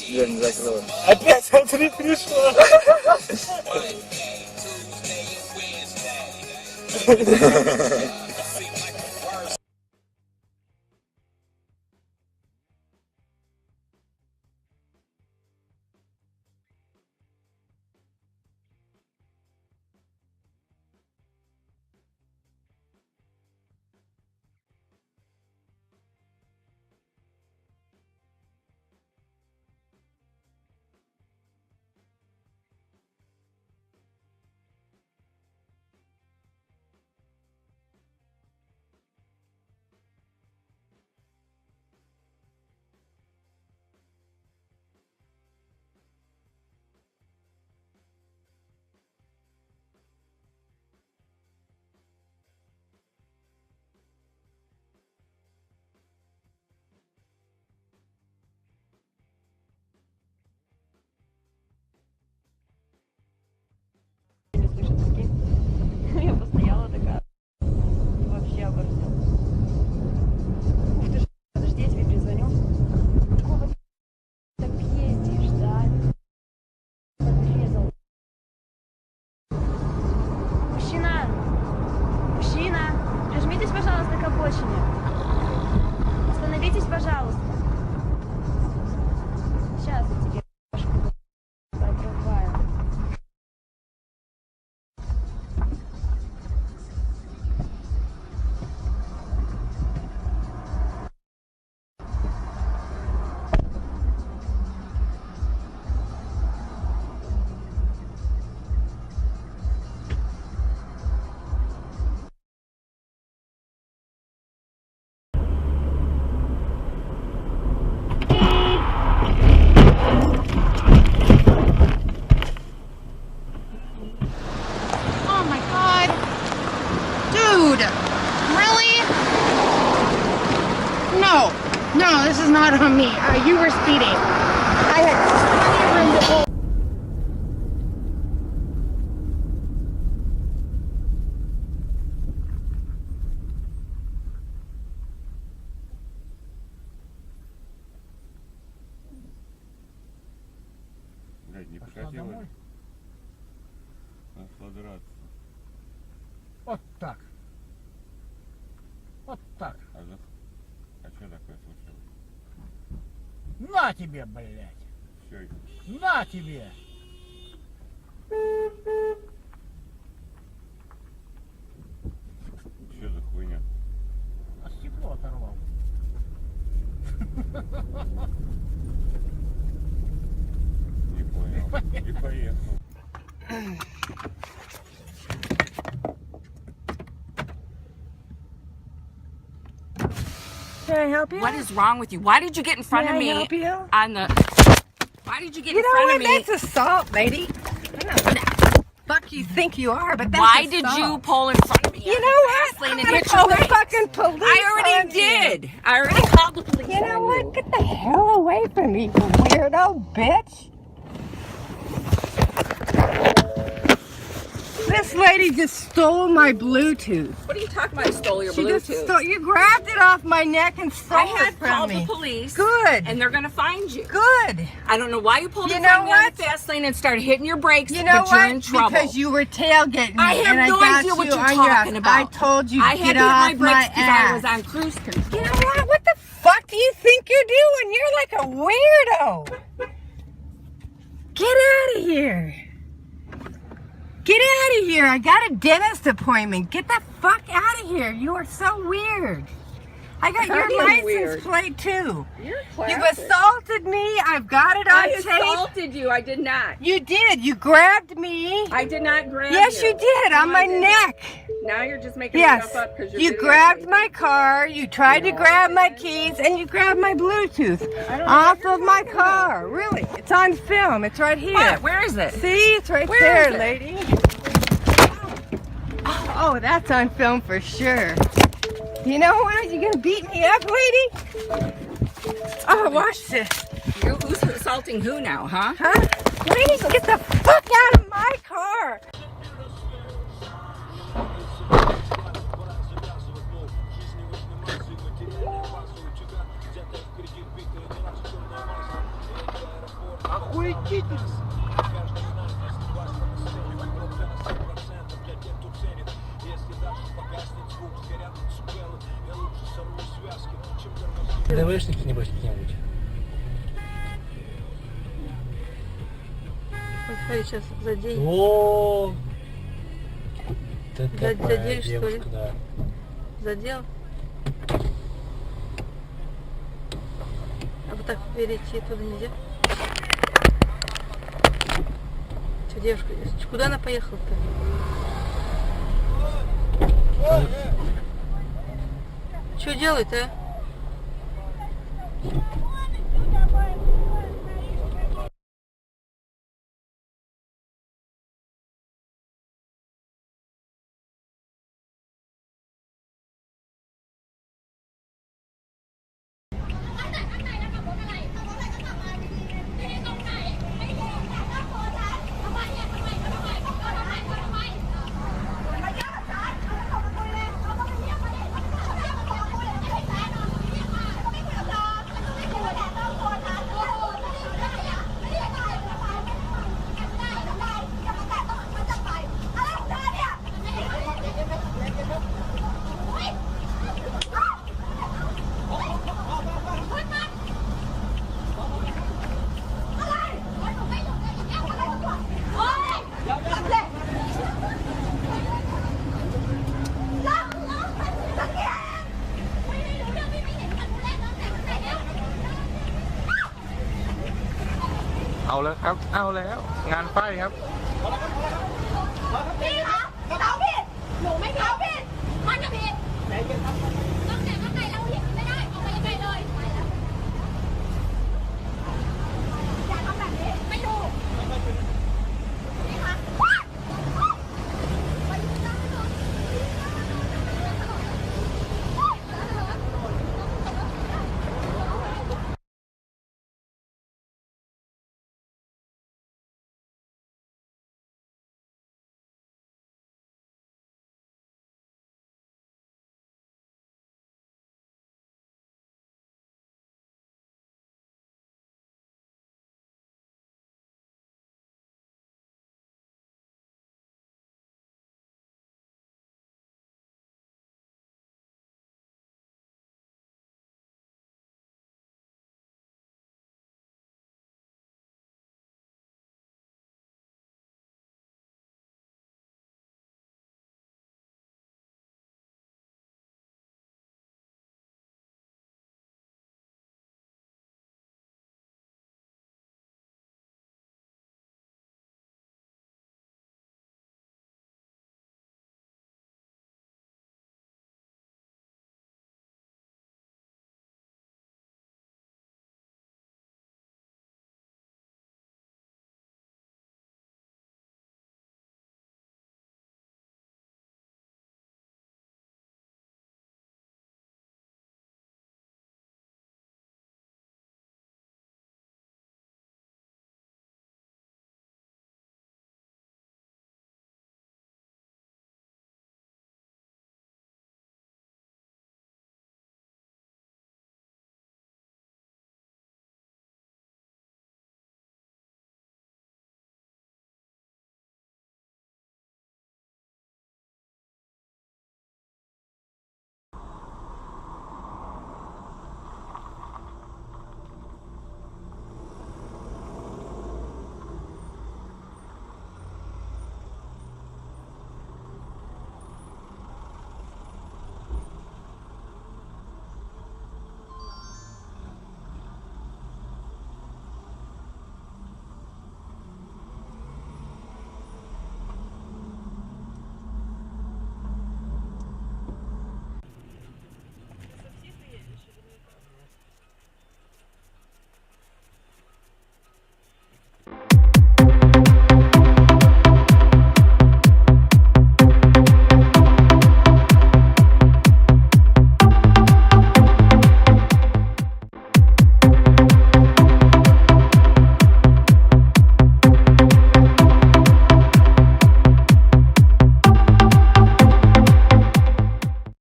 Дверь не закрыла. Опять смотри, пришла. Я постояла такая, вообще оборзела. Ух ты ж, подожди, я тебе перезвоню. Какого ты так ездишь, да? Подрезал. Мужчина, прижмитесь, пожалуйста, к обочине. Остановитесь, пожалуйста. Сейчас я тебе башку отрубаю. Oh my god. Dude, really? No, this is not on me. You were speeding. I had plenty of room to hold. Блядь, не покатилась. Нашла драться. Вот так. Вот так. А что такое случилось? На тебе, блядь. Все это. На тебе. Что за хуйня? А стекло оторвал. Не понял. И поехал. Can I help you? What is wrong with you? Why did you get in front of me? Can I help you? On the. Why did you get You in know front what? of me? That's assault, lady. I know what the fuck you think you are, but that's Why assault. did you pull in front of me? You on know the what? fast lane I'm and gonna hit call your the face? fucking police. I already on you. did. I already called the police. You know on what? Get the hell away from me, you weirdo bitch. This lady just stole my Bluetooth. What are you talking about? I stole your She just Bluetooth. stole. You grabbed it off my neck and stole I it had from called me. the police. Good. And they're gonna find you. Good. I don't know why you pulled You in front of know me on what? the fast lane and started hitting your brakes. You know but you're what? in trouble. Because you were tailgating me. I have and no I got idea what you you're on your talking ass. about. I told you I get had to hit off my brakes my because ass. I was on cruise control. You know what? What the fuck do you think you're doing? You're like a weirdo. Get out of here. Get out of here. I got a dentist appointment. Get the fuck out of here. You are so weird. I got your license weird. plate too. You're You've assaulted me. I've got it on I tape. assaulted you. I did not. You did. You grabbed me. I did not grab Yes, you did. On No, my I didn't. neck. Now you're just making Yes. stuff up because you're You videotaping. grabbed my car. You tried to grab my keys, and you grabbed my Bluetooth off of my car. Really? It's on film. It's right here. What? Where is it? See? It's right Where there, is it? lady. Oh, that's on film for sure. You know what? You gonna beat me up, lady? Oh, watch this. Who's assaulting who now, huh? Huh? Lady, get the fuck out of my car. ДВшники, небось, какие-нибудь. Вот смотри, сейчас задень. О, ты такая Задели, что ли? девушка, да. Задел. А вот так перейти туда нельзя? Что, девушка, куда она поехала-то? Что делает, а?เอาแล้วครับ เอาแล้ว งานไฟครับ